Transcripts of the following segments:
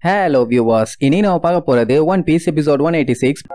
Hello viewers, இனி நாம பார்க்க போறது One Piece episode 186.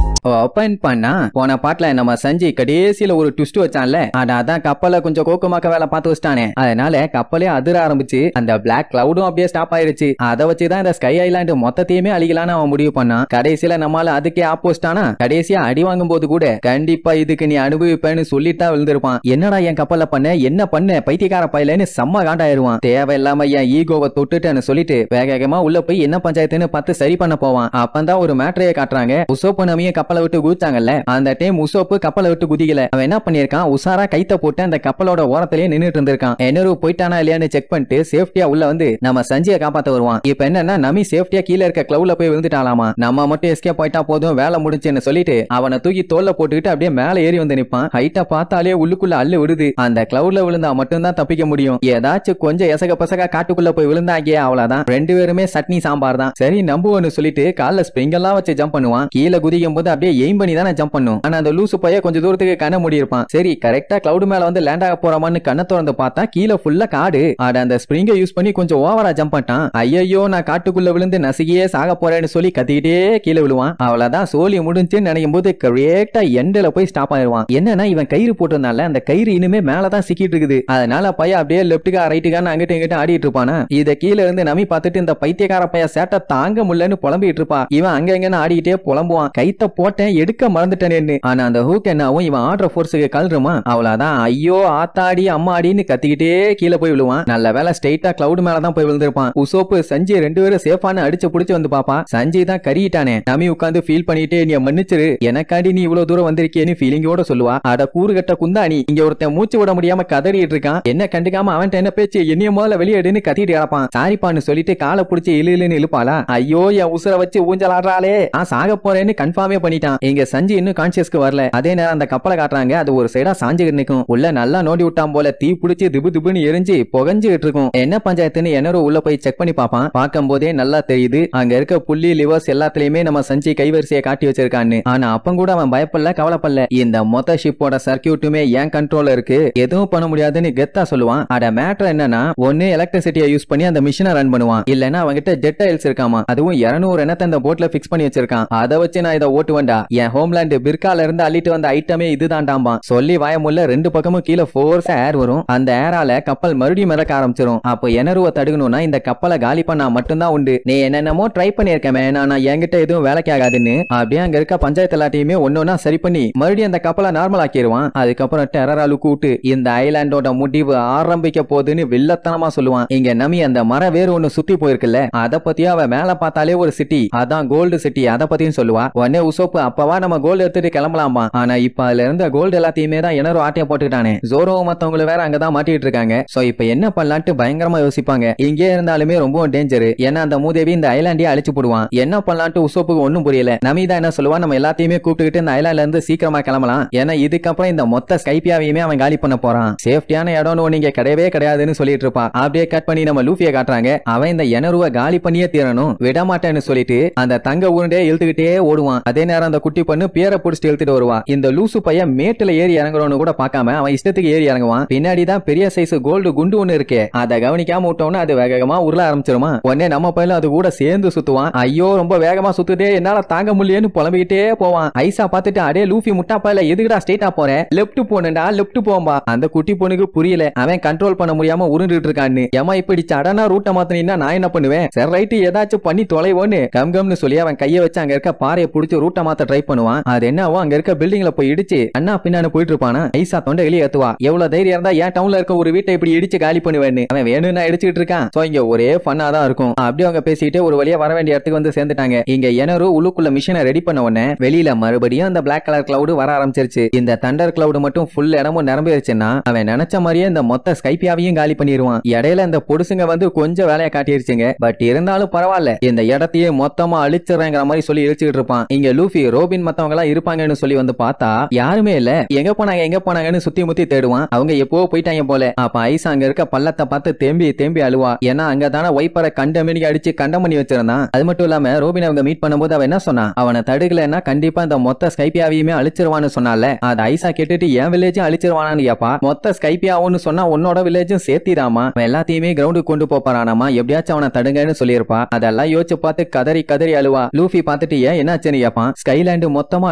ஓபன் பண்ணா போன பாட்டுல நம்ம சஞ்சி கடைசியில ஒரு ட்விஸ்ட் வச்சான்ல, அதான் கப்பலை கொஞ்சம் கோக்குமாக்க வேலை பார்த்து வச்சிட்டானே. அதனால கப்பலே அதிர ஆரம்பிச்சு அந்த பிளாக் கிளவுடும் அப்படியே ஸ்டாப் ஆயிருச்சு. அதை வச்சுதான் இந்த ஸ்கை ஐலாண்டு மொத்தத்தையுமே அழிக்கலான்னு அவன் முடிவு பண்ணான். கடைசியில நம்மளால அதுக்கே ஆப்போசிட்டானா கடைசியா அடி வாங்கும் போது கூட கண்டிப்பா இதுக்கு நீ அனுபவிப்பேன்னு சொல்லிட்டா விழுந்திருப்பான். என்னடா என் கப்பலை என்ன பண்ண பைத்தியக்கார பையலன்னு செம்ம காண்டாயிருவான். தேவையில்லாம என் ஈகோவை தொட்டுட்டேன்னு சொல்லிட்டு வேகமா உள்ள போய் என்ன பஞ்சாயத்துன்னு பார்த்து சரி பண்ண போவான். அப்பந்தான் ஒரு மேட்டரையை காட்டுறாங்க. உசோப்பு நமிய கப்பலை விட்டு குதிச்சாங்கல்ல, அந்த டைம் உசோப்பு கப்பலை விட்டு குதிக்கல. அவன் என்ன பண்ணிருக்கான், உசாரா கைத்த போட்டு அந்த கப்பலோட ஓரத்திலேயே நின்னுட்டு இருந்திருக்கான். என்னரு போயிட்டானா இல்லையான்னு செக் பண்ணிட்டு சேஃப்டியா உள்ள வந்து நம்ம சஞ்சியை காப்பாத்த வருவான். இப்ப என்னன்னா நமி சேஃப்டியா கீழே இருக்க கிளவுல போய் விழுந்துட்டாலாமா. நம்ம மட்டும் எஸ்கேப் ஆயிட்டா போதும், வேலை முடிச்சுன்னு சொல்லிட்டு அவனை தூக்கி தோல்ல போட்டுக்கிட்டு அப்படியே மேல ஏறி வந்து நிப்பான். ஹைட்டா பார்த்தாலே உள்ளுக்குள்ள அள்ளு விடுது. அந்த கிளவுட்ல விழுந்தா மட்டும்தான் தப்பிக்க முடியும். ஏதாச்சும் கொஞ்சம் எசக பசக காட்டுக்குள்ள போய் விழுந்தாங்க அவ்வளவுதான். ரெண்டு பேருமே சட்னி சாம்பார் தான். சரி நம்புவோன்னு சொல்லிட்டு கால்ல ஸ்ப்ரிங் எல்லாம் வச்சு ஜம்ப் பண்ணுவான். கீழே குதிக்கும் போது அப்படியே எய்ம் பண்ணி தானே ஜம்ப் பண்ணும். ஆனா அந்த லூசு பைய கொஞ்சம் தூரத்துக்கு கண்ண மூடி இருப்பான். சரி கரெக்டா கிளவுட் மேல வந்து லேண்ட் ஆக போறாமான்னு கண்ணை திறந்து பார்த்தா கீழே ஃபுல்லா காடு. அந்த ஸ்ப்ரிங்கை யூஸ் பண்ணி கொஞ்சம் ஓவரா ஜம்ப் பண்ணிட்டான். ஐயோ நான் காட்டுக்குள்ள விழுந்து நசுகியே சாக போறேன்னு சொல்லி கத்திக்கிட்டே கீழே விழுவான். அவ்வளவுதான் சோலி முடிஞ்சுன்னு நினைக்கும் போது கரெக்டா எண்ட்ல போய் ஸ்டாப் ஆயிடுவான். என்னன்னா இவன் கயிறு போட்டதுனால அந்த கயிறு இனிமே மேலதான் சிக்கிட்டு இருக்குது. அதனால பையன் அப்படியே லெப்டுக்கா ரைட்டுக்கான்னு அங்கிட்ட இங்கிட்ட ஆடிட்டு இருப்பானா. இத கீழே இருந்து நம்பி பார்த்துட்டு இந்த பைத்தியக்கார பையன் சேட்டை தாங்க முடியலன்னு புலம்பிட்டு இருப்பா. இவன் அங்க எங்கன்னு ஆடிக்கிட்டே புலம்புவான். கைத்த போட்டேன் எடுக்க மறந்துட்டேன்னு. ஆனா அந்த ஹூக் என்னாவும் இவன் ஆர்டர் ஃபோர்ஸுக்கு கல்றுமா. அவ்வளவுதான் ஐயோ ஆத்தாடி அம்மாடின்னு கத்திக்கிட்டே கீழே போய் விழுவான். நல்ல வேலை ஸ்ட்ரைட்டா கிளவுட் மேலதான் போய் விழுந்திருப்பான். உசோப்பு சஞ்சி ரெண்டு பேரும் சேஃபான அடிச்சு புடிச்சு வந்து பாப்பா. சஞ்சி தான் கறிட்டானே. நம்பி உட்காந்து ஃபீல் பண்ணிட்டே நீ மன்னிச்சிரு, எனக்காண்டி நீ இவ்வளவு தூரம் வந்திருக்கேன்னு ஃபீலிங்கோட சொல்லுவா. அட கூறுகட்ட குந்தாணி, இங்க ஒருத்தன் மூச்சு விட முடியாம கதறிட்டு இருக்கான். என்ன கண்டுக்காம அவன்கிட்ட என்ன பேச்சு, என்னைய முதல்ல வெளியேடுன்னு கத்திட்டு கிடப்பான். சாரிப்பான்னு சொல்லிட்டு காலை புடிச்சு இழுன்னு இழுப்பாளா. ஐயோ என் உசுர வச்சு ஊஞ்சல் ஆடுறாளே, நான் சாக போறேன்னு கன்ஃபார்மே பண்ணிட்டான். எங்க சஞ்சி இன்னும் கான்சியஸ்க்கு வரல. அதே நேரம் அந்த கப்பலை காட்டுறாங்க. அது ஒரு சைடா சாஞ்சுகிட்டு நிக்கும். உள்ள நல்லா நோண்டி விட்டான் போல தீ பிடிச்சி திபு திபுன்னு எரிஞ்சு புகஞ்சுகிட்டு இருக்கும். என்ன பஞ்சாயத்துன்னு என்னரோ உள்ள போய் செக் பண்ணி பாப்பான். பார்க்கும் போதே நல்லா தெரியுது அங்க இருக்க புள்ளி லிவர்ஸ் எல்லாத்துலயுமே நம்ம சஞ்சி கைவரிசையை காட்டி வச்சிருக்கான்னு. ஆனா அப்ப கூட அவன் பயப்படல கவலைப்படல. இந்த மொத்த ஷிப்போட சர்க்கியூட்டுமே என் கண்ட்ரோல்ல இருக்கு, எதுவும் பண்ண முடியாதுன்னு கெத்தா சொல்லுவான். அட மேட்டர் என்னன்னா ஒன்னு எலக்ட்ரிசிட்டியை யூஸ் பண்ணி அந்த மிஷினை ரன் பண்ணுவான், இல்லன்னா அவங்கிட்ட ஜெட் ஆயில்ஸ் இருக்காமா. அதுவும் 200 எண்ணத்தை அந்த போட்ல பிக்ஸ் பண்ணி வச்சிருக்கான். அதை வச்சு நான் இதை ஓட்டுவேன்டா, என் ஹோம்லேண்ட் பிர்கால இருந்து அள்ளிட்டு வந்த ஐட்டமே இதுதான்டாம்பா சொல்லி வாயமுள்ள ரெண்டு பக்கமும் கீழே ஃபோர்ஸ் ஏர் வரும். அந்த ஏரால கப்பல் மறுபடியும் மிதக்க ஆரம்பிச்சிரும். அப்போ எனருவ தடுக்கணும்னா இந்த கப்பலை காலி பண்ணா மட்டும்தான் உண்டு. நீ என்னென்னமோ ட்ரை பண்ணிருக்கமே, நான் என்கிட்ட எதுவும் வேலைக்கு ஆகாதுன்னு அப்படியே அங்க இருக்க பஞ்சாயத்து எல்லாத்தையுமே ஒன்னொன்னா சரி பண்ணி மறுபடியும் அந்த கப்பலை நார்மல் ஆக்கிடுவான். அதுக்கப்புறம் டெரராலு கூட்டு இந்த ஐலாண்டோட முடிவு ஆரம்பிக்க போகுதுன்னு வில்லத்தனமா சொல்லுவான். இங்க நம்பி அந்த மர வேறு ஒண்ணு சுத்தி போயிருக்குல்ல, அதை பத்தியும் அவ மேல பார்த்தாலே ஒரு சிட்டி, அதான் கோல்டு சிட்டி, அதை பத்தியும் சொல்லுவா. உடனே உசோப்பு அப்பவா நம்ம கோல்டு எடுத்துட்டு கிளம்பலாமா. ஆனா இப்ப அதுல இருந்த கோல்டு எல்லாத்தையுமே தான் எனரோ ஆட்டிய போட்டுட்டானே. ஜோரோ மத்தவங்க வேற அங்கதான் மாட்டிட்டு இருக்காங்க. சோ இப்ப என்ன பண்ணலான்ட்டு பயங்கரமா யோசிப்பாங்க. இங்கே இருந்தாலுமே ரொம்ப டேஞ்சர், ஏன்னா அந்த மூதேவி இந்த ஐலாண்டையே அழிச்சு போடுவான். என்ன பண்ணலான்ட்டு உசோப்புக்கு ஒண்ணும் புரியல. நமிதா என்ன சொல்லுவா, நம்ம எல்லாத்தையுமே கூப்பிட்டுக்கிட்டு இந்த ஐலாண்ட்ல இருந்து சீக்கிரமா கிளம்பலாம், ஏன்னா இதுக்கப்புறம் இந்த மொத்த ஸ்கைப்பியாவையுமே அவன் காலி பண்ண போறான். சேஃப்டியான இடம்னு நீங்க கிடையவே கிடையாதுன்னு சொல்லிட்டு இருப்பா. அப்படியே கட் பண்ணி நம்ம லூஃபியை காட்டுறாங்க. அவன் இந்த எனருவ காலி பண்ணியே தீரணும், விடமாட்டேன்னு சொல்லிட்டு அந்த தங்க உருண்டே இழுத்துக்கிட்டே ஓடுவான். அதே நேரம் அந்த குட்டி பண்ணு பேரை புடிச்சிட்டு இழுத்துட்டு வருவா. இந்த லூசு பையன் மேட்டுல ஏறி இறங்குறோன்னு கூட பார்க்காம அவன் இஷ்டத்துக்கு ஏறி இறங்குவான். பின்னாடிதான் பெரிய சைஸ் கோல்டு குண்டு ஒண்ணு இருக்கே, அதை கவனிக்காம விட்டோம்னா அது வேகமா உருள ஆரம்பிச்சிருமா. உடனே நம்ம பையன் அது கூட சேர்ந்து சுத்துவான். ஐயோ ரொம்ப வேகமா சுத்துதே, என்னால தாங்க முடியலன்னு புலம்பிக்கிட்டே போவான். ஐசா பார்த்துட்டு அடே லூஃபி முட்டா பையல எதுக்குடா ஸ்ட்ரைட்டா போற, லெப்ட் போனடா லெப்ட் போம்பா. அந்த குட்டி பொண்ணுக்கு புரியல, அவன் கண்ட்ரோல் பண்ண முடியாம உருண்டுட்டு இருக்கான்னு. ஏமா இப்படி சடனா ரூட்ட மாத்தினா நான் என்ன பண்ணுவேன், சரி ரைட்டு ஏதாச்சும் பண்ணி தொலைவோன்னு கம்கம்னு சொல்லி அவன் கையை வச்சு அங்க இருக்க பாறையை பிடிச்சி ரூட்ட மாத்த ட்ரை பண்ணுவான். அது என்னவோ அங்க இருக்க பில்டிங்ல போய் இடிச்சு அண்ணா பின்னான்னு போயிட்டு இருப்பானா. ஐசா தொண்டை வெளியே ஏத்துவா. எவ்வளவு தைரியம் இருந்தா ஏன் டவுன்ல இருக்க ஒரு வீட்டை இப்படி இடிச்சு காலி பண்ணுவேன்னு. அவன் வேணும்னா இடிச்சுட்டு இருக்கான். சோ இங்க ஒரே ஃபன்னா தான் இருக்கும். அப்படியே அவங்க பேசிட்டு ஒரு வழியா வர வேண்டிய இடத்துக்கு வந்து சேர்ந்துட்டாங்க. இங்க எனரு உள்ளுக்குள்ள மிஷினை ரெடி பண்ண உடனே வெளியில மறுபடியும் அந்த பிளாக் கலர் கிளவுட் வர ஆரம்பிச்சிருச்சு. இந்த தண்டர் கிளவுட் மட்டும் ஃபுல் இடமும் நிரம்பிருச்சுன்னா அவன் நினைச்ச மாதிரியே இந்த மொத்த ஸ்கைப்பியாவையும் காலி பண்ணிடுவான். இடையில இந்த பொடுசுங்க வந்து கொஞ்சம் வேலையை காட்டிருச்சுங்க. பட் இருந்தாலும் பரவாயில்ல, இந்த இடத்தையே மொத்தமா அழிச்சிடறேங்கிற மாதிரி சொல்லி இழிச்சுக்கிட்டு இருப்பான். இங்க லூஃபி ரோபின் மத்தவங்க எல்லாம் இருப்பாங்கன்னு சொல்லி வந்து பார்த்தா யாருமே இல்ல. எங்க போனாங்கன்னு சுத்தி முத்தி தேடுவான். அவங்க எப்போ போயிட்டாங்க போல. அப்ப ஐசா அங்க இருக்க பள்ளத்தை பார்த்து தேம்பி தேம்பி அழுவா. ஏன்னா அங்கதான வைப்பரை கண்டமேனிக்கு அடிச்சு கண்டம் பண்ணி வச்சிருந்தான். அது மட்டும் இல்லாம ரோபின் அவங்க மீட் பண்ணும்போது அவன் என்ன சொன்னா, அவனை தடுக்கலன்னா கண்டிப்பா இந்த மொத்த ஸ்கைப்பியாவையுமே அழிச்சிருவான்னு சொன்னால. அது ஐசா கேட்டுட்டு என் வில்லேஜும் அழிச்சிருவானான்னு கேப்பா. மொத்த ஸ்கைப்பியாவுன்னு சொன்னா உன்னோட வில்லேஜும் சேர்த்திடாமா, எல்லாத்தையுமே கிரவுண்டுக்கு கொண்டு போறானாமா, எப்படியாச்சும் அவனை தடுங்கன்னு சொல்லியிருப்பா. அதெல்லாம் யோசிச்சு பார்த்து கதறி கதறி அழுவா. லூஃபி பார்த்துட்டு ஏன் என்னாச்சுன்னு கேப்பான். ஸ்கைலாண்டு மொத்தமா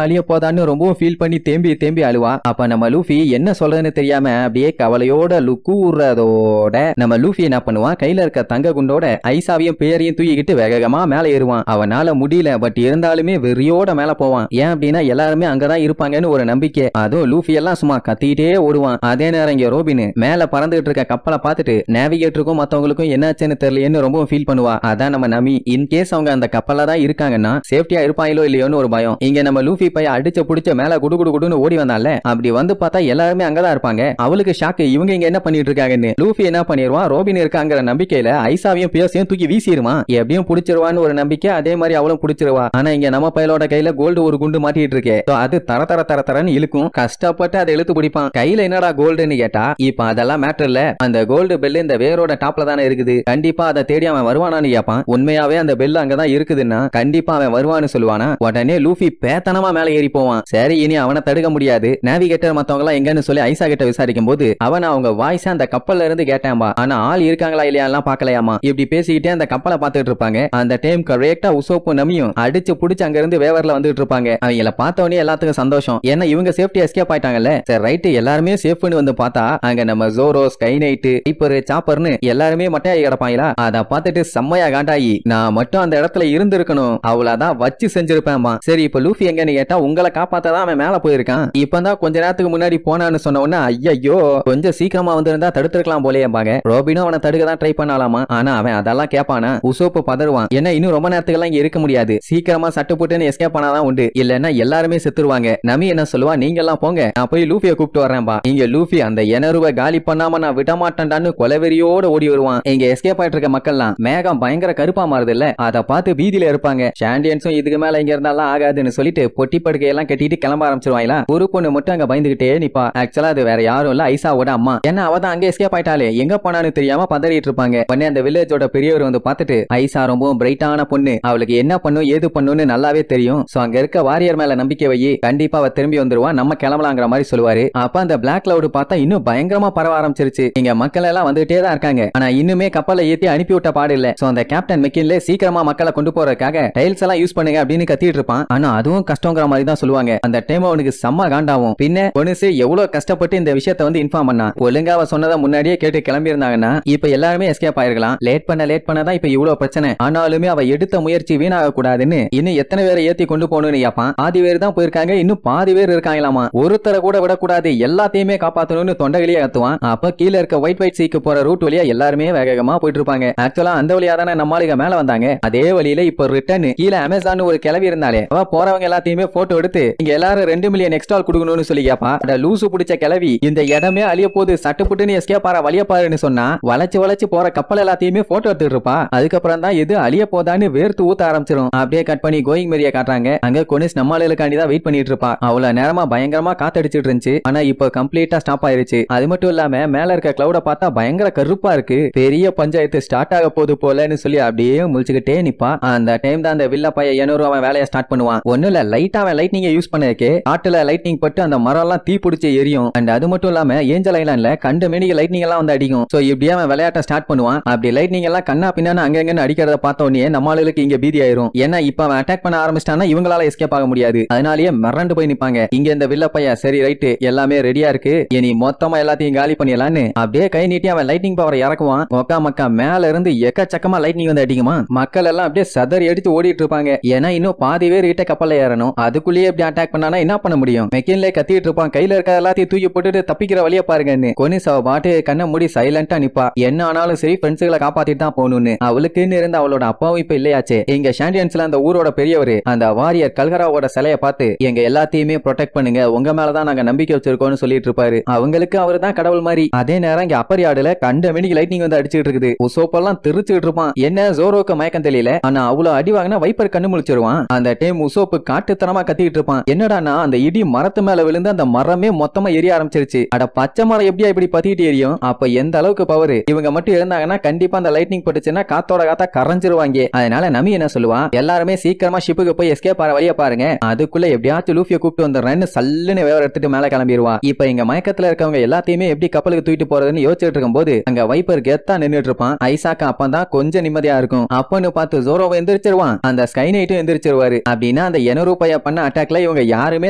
அழிய போதான்னு ரொம்பவும் ஃபீல் பண்ணி தேம்பி தேம்பி அழுவா. அப்ப நம்ம லூஃபி என்ன சொல்றதுன்னு தெரியாம அப்படியே கவலையோட லுக்கூறதோட நம்ம லூஃபி என்ன பண்ணுவான், கையில இருக்க தங்க குண்டோட ஐசாவையும் பேரையும் தூக்கிக்கிட்டு வேகமா மேல ஏறுவான். அவனால முடியல, பட் இருந்தாலுமே வெறியோட மேல போவான். ஏன் அப்படின்னா எல்லாருமே அங்கதான் இருப்பாங்கன்னு ஒரு நம்பிக்கை. அதுவும் லூஃபி எல்லாம் சும்மா கத்திட்டே ஓடுவான். அதே நேரம் இங்க ரோபின் மேல பறந்துகிட்டு இருக்க கப்பலை பார்த்துட்டு நேவிகேட்டருக்கும் மத்தவங்களுக்கும் என்னாச்சுன்னு தெரியலன்னு ரொம்ப ஃபீல் பண்ணுவா. அதான் நம்ம நமி இன்கேஸ் அவங்க அந்த கப்பல்ல தான் இருக்காங்கன்னா சேஃப்டியா இருப்பாங்களோ இல்லையோன்னு ஒரு பயம். இங்க நம்ம லூஃபி பைய அடிச்ச புடிச்ச மேல குடு குடு குடுன்னு ஓடி வந்தால. அப்படி வந்து பார்த்தா எல்லாருமே அங்கதான் இருப்பாங்க. அவளுக்கு ஷாக்கு, இவங்க இங்க என்ன பண்ணிட்டு இருக்காங்கன்னு. லூஃபி என்ன பண்ணிடுவான், ரோபின் இருக்காங்கிற நம்பிக்கையில ஐசாவையும் பியர்ஸையும் தூக்கி வீசிடுவான். எப்படியும் புடிச்சிருவான்னு ஒரு நம்பிக்கை. அதே மாதிரி அவளும் புடிச்சிருவா. ஆனா இங்க நம்ம பையலோட கையில கோல்டு ஒரு குண்டு மாட்டிட்டு இருக்கு. அது தர தர தர தரன்னு இழுக்கும். கஷ்டப்பட்டு அதை இழுத்து பிடிப்பான். கையில என்னடா கோல்டுன்னு கேட்டா இப்ப அதெல்லாம் மேட்டர் இல்ல, அந்த கோல்டு பெல் இந்த வேரோட டாப்ல தானே இருக்குது, கண்டிப்பா அதை தேடி அவன் வருவானான்னு கேட்பான். உண்மையாவே அந்த பெல் அங்கதான் இருக்குதுன்னா கண்டிப்பா அவன் வருவான்னு சொல்லுவானா. உடனே லூஃபி பேத்தனமா மேல ஏறி போவான். சரி இனி அவனை தடுக்க முடியாது. நேவிகேட்டர் மத்தவங்க எல்லாம் எங்கன்னு சொல்லி ஐசா கிட்ட விசாரிக்கும் போது அவன் அவங்க வாய்ஸ் அந்த கப்பல்ல இருந்து கேட்டான்பா. ஆனா ஆள் இருக்காங்களா இல்லையாலாம் பாக்கலையாமா. இப்படி பேசிக்கிட்டே அந்த கப்பலை பார்த்துட்டு இருப்பாங்க. அந்த டைம் கரெக்டா உசோப்பு நமியும் அடிச்சு புடிச்சு அங்க இருந்து வேவர்ல வந்துட்டு இருப்பாங்க. அவங்கள பார்த்தவனே எல்லாத்துக்கும் சந்தோஷம். ஏன்னா இவங்க சேஃப்டி எஸ்கேப் ஆயிட்டாங்கல்ல. சரி ரைட் எல்லாருமே சேஃப்னு வந்து பார்த்தா அங்க நம்ம ஜோரோ, ஸ்கை நைட், ஹைப்பர், சாப்பர்னு எல்லாருமே மட்டையாகி கிடப்பாங்களா. அதை பார்த்துட்டு செம்மையா காண்டாயி நான் மட்டும் அந்த இடத்துல இருந்திருக்கணும், அவ்வளவுதான் வச்சு செஞ்சிருப்பேன்மா. சரி இப்ப லூஃபி எங்கன்னு கேட்டா உங்களை காப்பாத்தான் அவன் மேல போயிருக்கான். இப்பதான் கொஞ்ச நேரத்துக்கு முன்னாடி போனான்னு சொன்ன உடனே ஐயோ கொஞ்சம் சீக்கிரமா வந்திருந்தா தடுத்திருக்கலாம் போலேயேம்பாங்க. ரோபினும் அவனை தடுக்க தான் ட்ரை பண்ணலாமா. ஆனா அவன் அதெல்லாம் கேட்பானா. உசோப்பு பதறுவான். ஏன்னா இன்னும் ரொம்ப நேரத்துக்கு எல்லாம் இங்க இருக்க முடியாது, சீக்கிரமா சட்டு போட்டுன்னு எஸ்கேப் பண்ணாதான் உண்டு, இல்லன்னா எல்லாருமே செத்துருவாங்க. நமி என்ன சொல்லுவா, நீங்க எல்லாம் போங்க, நான் போய் லூஃபியை கூப்பிட்டு வரேன்பா. இங்க லூஃபி அந்த எனருவை காலி பண்ணாம நான் விட மாட்டேன்டான்னு கொலவெறியோட ஓடி வருவான். இங்க எஸ்கேப் ஆயிட்டு இருக்க மக்கள்லாம் மேகம் பயங்கர கருப்பா மாறுது இல்ல, அதை பார்த்து பீதியில இருப்பாங்க. சாண்டியன்ஸும் இதுக்கு மேல இங்க இருந்தாலும் ஆகாதுன்னு சொல்லிட்டு பொட்டி படுக்கையெல்லாம் கட்டிட்டு கிளம்ப ஆரம்பிச்சிருவாங்களா. ஒரு பொண்ணு மட்டும் அங்க பயந்துகிட்டே நிப்பா. ஆக்சுவலா அது வேற யாரும் இல்ல, ஐசாவோட அம்மா. ஏன்னா அவ தான் அங்க எஸ்கேப் ஆயிட்டாலே, எங்க போனான்னு தெரியாம பதறிட்டு இருப்பாங்க. உடனே அந்த வில்லேஜோட பெரியவர் வந்து பார்த்துட்டு ஐசா ரொம்பவும் பிரைட்டான பொண்ணு, அவளுக்கு என்ன பண்ணும் ஏது பண்ணுன்னு நல்லாவே தெரியும், சோ அங்க இருக்க வாரியர் மேல நம்பிக்கை வை, கண்டிப்பா அவ திரும்பி வந்துருவா, நம்ம கிளம்பலாங்கிற மாதிரி சொல்லுவாரு. அப்ப அந்த பிளாக் கிளவுட் பார்த்தா இன்னும் பயங்கரமா பரவ ஆரம்பிச்சிருச்சு. இங்க மக்கள் எல்லாம் வந்துட்டே தான் இருக்காங்க. ஆனா இன்னுமே கப்பலை ஏத்தி அனுப்பி விட்ட பாடு இல்ல. சோ அந்த கேப்டன் மெக்கின்லே சீக்கிரமா மக்களை கொண்டு போறதுக்காக டைல்ஸ் எல்லாம் யூஸ் பண்ணுங்க அப்படின்னு கத்திட்டு இருப்பான். ஆனா அதுவும் கஷ்டங்கிற மாதிரி தான் சொல்லுவாங்க. அந்த டைம் அவனுக்கு செம்ம காண்டாவும். பின்ன பொனுசு எவ்வளவு கஷ்டப்பட்டு இந்த விஷயத்தை வந்து இன்ஃபார்ம் பண்ணா, ஒழுங்கா அவ சொன்னதை முன்னாடியே கேட்டு கிளம்பி இருந்தாங்கன்னா இப்ப எல்லாருமே எஸ்கேப் ஆயிருக்கலாம். லேட் பண்ணதான் இப்ப இவ்வளவு பிரச்சனை. ஆனாலுமே அவ எடுத்த முயற்சி வீணாக கூடாதுன்னு இன்னும் எத்தனை பேரை ஏத்தி கொண்டு போகணும்னு கேப்பான். பாதி பேர் தான் போயிருக்காங்க, இன்னும் பாதி பேர் இருக்காங்களாமா. ஒருத்தரை கூட விடக்கூடாது, எல்லாத்தையுமே காப்பாத்தணும்னு தொண்டகிலேயே கத்துவான். அப்ப கீழே இருக்க ஒயிட் சீக்கு போற ரூட் வழியா எல்லாருமே வேகமா போயிட்டு இருப்பாங்க. ஆக்சுவலா அந்த வழியா தானே நம்மளுக்கு மேல வந்தாங்க. அதே வழியில இப்ப ரிட்டர்ன் கீழே அமேசான் ஒரு கிளவி இருந்தாலே அவ போறவங்க எல்லாத்தையுமே போட்டோ எடுத்து இங்க எல்லாரும் 2 மில்லியன் எக்ஸ்ட்ரால் கொடுக்கணும்னு சொல்லி கேப்பா. லூசு பிடிச்ச கிளவி, இந்த இடமே அழிய போது சட்டுப்புட்டுன்னு எஸ்கேப் ஆற வழிய பாருன்னு சொன்னா வளைச்சு போற கப்பல் எல்லாத்தையுமே போட்டோ எடுத்துட்டு இருப்பா. அதுக்கப்புறம் தான் எது அழிய போதான்னு வேர்த்து ஊத்த ஆரம்பிச்சிடும். அப்படியே கட் பண்ணி கோயிங் மேரியா காட்டுறாங்க. அங்க கொனிஸ் நம்மளுக்காண்டி தான் வெயிட் பண்ணிட்டு இருப்பா. அவ்வளவு நேரமா பயங்கரமா காத்தடிச்சிட்டு இருந்துச்சு. ஆனா இப்ப கம்ப்ளீட்டா ஸ்டாப் ஆயிருச்சு. அது மட்டும் இல்லாம மேல இருக்க கிளவுட பார்த்தா பயங்கர கருப்பா இருக்கு. பெரிய பஞ்சாயத்து ஸ்டார்ட் ஆக போது போலன்னு சொல்லி அப்படியே முழிச்சுக்கிட்டே நிப்பா. அந்த டைம் தான் அந்த வில்ல பையன் எனூர் அவன் வேலையை ஸ்டார்ட் பண்ணுவான். ஒண்ணு இல்ல, லைட்டா அவன் லைட்னிங் யூஸ் பண்ணதுக்கு காட்டுல லைட்னிங் பட்டு அந்த மரம் எல்லாம் தீ பிடிச்சி எரியும். அண்ட் அது மட்டும் இல்லாம ஏஞ்சல் ஐலாண்ட்ல கண்ட மேனிக்கு லைட்னிங் எல்லாம் வந்து அடிக்கும். சோ இப்படியே அவன் விளையாட்ட ஸ்டார்ட் பண்ணுவான். அப்படி லைட்னிங் எல்லாம் கண்ணா பின்னான்னு அங்கங்கன்னு அடிக்கிறத பார்த்த உடனே நம்மளுக்கு இங்க பீதி ஆயிரும். ஏன்னா இப்ப அவன் அட்டாக் பண்ண ஆரம்பிச்சிட்டானா இவங்களால எஸ்கேப் ஆக முடியாது. அதனாலேயே மிரண்டு போய் நிப்பாங்க. இங்க இந்த வில்ல பையன் சரி ரைட் எல்லாமே ரெடியா இருக்கு, இனி மொத்தமா எல்லாத்தையும் காலி பண்ணிடலான்னு அப்படியே கை நீட்டி அவன் லைட்னிங் பவர் இறக்குவான். மக்கா மேல இருந்து எக்கச்சக்கமா லைட்னிங் வந்து அடிக்குமா. மக்கள் எல்லாம் அப்படியே சதறி அடிச்சு ஓடிட்டு இருப்பாங்க. ஏன்னா இன்னும் பாதி பேர் கிட்ட கப்பல்ல ஏறணும். அதுக்குள்ளேயே இப்படி அட்டாக் பண்ணானா என்ன பண்ண முடியும். மெக்கின்லே கத்திட்டு இருப்பான், கையில இருக்க எல்லாத்தையும் தூக்கி போட்டுட்டு தப்பிக்கிற வழிய பாருங்கன்னு. கொனிஸ் அவ பாட்டு கண்ணை மூடி சைலண்டா நிப்பா. என்ன ஆனாலும் சரி ஃப்ரெண்ட்ஸ்களை காப்பாத்திட்டு தான் போகணும்னு. அவளுக்குன்னு இருந்த அவளோட அப்பாவும் இப்ப இல்லையாச்சே. இங்க சாண்டியன்ஸ்ல அந்த ஊரோட பெரியவர் அந்த வாரியர் கல்கராவோட சிலையை பார்த்து எங்க எல்லாத்தையுமே ப்ரொடெக்ட் பண்ணுங்க, உங்க மேலதான் நாங்க நம்பிக்கை வச்சிருக்கோம்னு சொல்லிட்டு இருப்பாரு. அவங்களுக்கு அவரு தான் கடவுள் மாதிரி. அதே நேரம் இங்க அப்பர் யார்டுல கண்ட மினிக்கு லைட்னிங் வந்து அடிச்சுட்டு இருக்குது. உசோப்பெல்லாம் திருச்சுட்டு இருப்பான். என்ன ஜோரோக்கு மயக்கம் தெரியல, ஆனா அவ்வளவு அடி வாங்கினா வைப்பர் கண்ணு முழிச்சிருவான். அந்த டைம் உசோ சைக்கோப்பு காட்டுத்தனமா கத்திட்டு இருப்பான். என்னடானா அந்த இடி மரத்து மேல விழுந்து அந்த மரமே மொத்தமா எரிய ஆரம்பிச்சிருச்சு. அட பச்சை மரம் எப்படியா இப்படி பத்திட்டு எரியும்? அப்ப எந்த அளவுக்கு பவர்? இவங்க மட்டும் இருந்தாங்கன்னா கண்டிப்பா அந்த லைட்னிங் பட்டுச்சுன்னா காத்தோட காத்தா கரைஞ்சிருவாங்க. அதனால நமி என்ன சொல்லுவான், எல்லாருமே சீக்கிரமா ஷிப்புக்கு போய் எஸ்கேப் ஆற வழிய பாருங்க, அதுக்குள்ள எப்படியாச்சும் லூஃபியை கூப்பிட்டு வந்துடுறேன்னு சல்லுன்னு வேற எடுத்துட்டு மேல கிளம்பிடுவா. இப்ப இங்க மயக்கத்துல இருக்கவங்க எல்லாத்தையுமே எப்படி கப்பலுக்கு தூக்கிட்டு போறதுன்னு யோசிச்சுட்டு இருக்கும் போது அங்க வைப்பர் கெத்தா நின்னுட்டு இருப்பான். ஐசாக்கு அப்பதான் கொஞ்சம் நிம்மதியா இருக்கும். அப்பன்னு பார்த்து ஜோரோவை எந்திரிச்சிருவான். அந்த ஸ்கை நைட்டும் எந்திரிச்சிருவாரு. அப்படின்னா அந்த எனரு பைய பண்ண அட்டாக்ல இவங்க யாருமே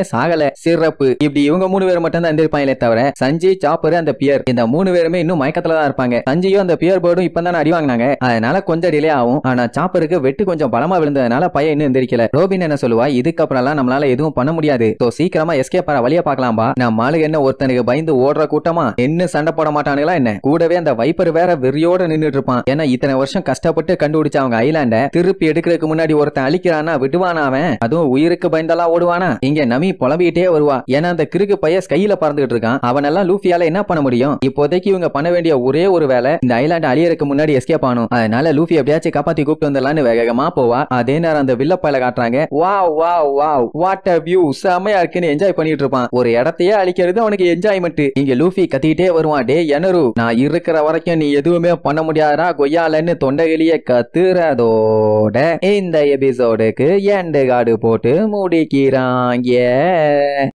சாகல. சிறப்பு. இப்படி இவங்க 3 பேர் மட்டும் தான் எந்திரிப்பாங்களே தவிர சஞ்சி, சாப்பர், அந்த பியர் இந்த 3 பேருமே இன்னும் மயக்கத்துல தான் இருப்பாங்க. சஞ்சியும் அந்த பியர் பேர்டும் இப்பதான் அடி வாங்கினாங்க. அதனால கொஞ்சம் டிலே ஆகும். ஆனா சாப்பருக்கு வெட்டு கொஞ்சம் பலமா விழுந்ததுனால பையன் இன்னும் எந்திரிக்கல. ரோபின் என்ன சொல்லுவா, இதுக்கப்புறம் நம்மளால எதுவும் பண்ண முடியாது. சீக்கிரமா எஸ்கேப் ஆற வழிய பாக்கலாம்பா. நம்ம ஆளுங்க என்ன ஒருத்தனுக்கு பயந்து ஓடுற கூட்டமா? என்ன சண்டை போட மாட்டானுங்களா என்ன? கூடவே அந்த வைப்பர் வேற வெறியோட நின்னுட்டு இருப்பான். ஏன்னா இத்தனை வருஷம் கஷ்டப்பட்டு கண்டுபிடிச்ச அவங்க ஐலாண்ட திருப்பி எடுக்கிறதுக்கு முன்னாடி ஒருத்தன் அழிக்கிறானா விடுவானா அவன்? அதுவும் உயிருக்கு பயந்தெல்லாம் ஓடுவானா? இங்க நமி புலம்பிட்டே வருவா. ஏன்னா அந்த கிறுக்கு பைய ஸ்கைல பறந்துட்டு இருக்கான். அவனெல்லாம் லூஃபியால என்ன பண்ண முடியும்? இப்போதைக்கு இவங்க பண்ண வேண்டிய ஒரே ஒரு வேலை இந்த ஐலாண்ட் அழியறதுக்கு முன்னாடி எஸ்கேப் ஆகணும். அதனால லூஃபி எப்படியாச்சும் காப்பாத்தி கூப்பிட்டு வந்துடலான்னு வேகமா போவா. அதே நேரம் அந்த வில்ல பையில காட்டுறாங்க. Wow wow wow what a view, செமையா இருக்குன்னு என்ஜாய் பண்ணிட்டு இருப்பான். ஒரு இடத்தையே அழிக்கிறது அவனுக்கு என்ஜாய்மெண்ட். இங்க லூஃபி கத்திட்டே வருவான், டே எனரு, நான் இருக்கிற வரைக்கும் நீ எதுவுமே பண்ண முடியாதா கொய்யாலன்னு தொண்டைகளிய கத்துறதோட இந்த எபிசோடுக்கு எண்டு கார்டு போட்டு முடிக்கிறாங்க.